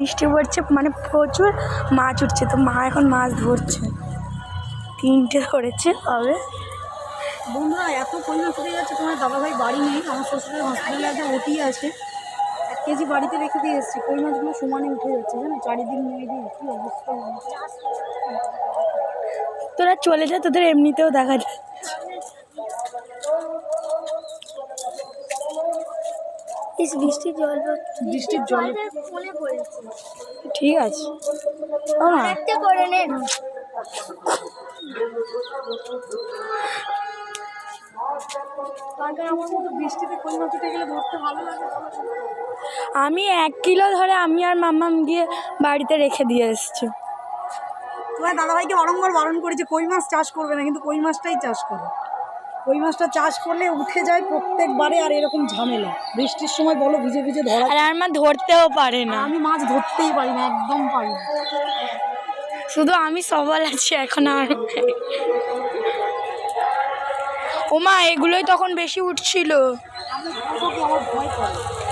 বৃষ্টি পড়ছে, মানে প্রচুর মাছ উঠছে, তো মা এখন মাছ ধরছে। 3টে ধরেছে। হবে বন্ধুরা, এত কই মাছ উঠে যাচ্ছে। তোমার দাদাভাই বাড়ি নেই, আমার শ্বশুরের হসপিটালে একটা ওটি আছে। 1 কেজি বাড়িতে রেখে দিয়ে এসেছি। কই মাছগুলো সমানে উঠে যাচ্ছে, জানো, চারিদিক নিয়ে দিয়ে কী অবস্থা। তোরা চলে যা, তোদের এমনিতেও দেখা যায়। বৃষ্টির জল ঠিক আছে। করে নে। আমার মতো বৃষ্টিতে কই মাছ উঠে গেলে ধরতে ভালো লাগে। আমি 1 কিলো ধরে আমি আর মাম্মাম গিয়ে বাড়িতে রেখে দিয়ে এসেছি। তোমার দাদাভাইকে বারংবার বারণ করেছে কই মাছ চাষ করবে না, কিন্তু কই মাছটাই চাষ করে। কই মাছটা চাষ করলে উঠে যায় প্রত্যেকবারে, আর এরকম ঝামেলা বৃষ্টির সময় বলো ভিজে ভিজে ধরা। আর আমার ধরতেও পারে না। আমি মাছ ধরতেই পারি না, একদম পারি না। শুধু আমি সবল আছি এখন। আর ওমা, এগুলোই তখন বেশি উঠছিল। আমি আমার ভয় করে।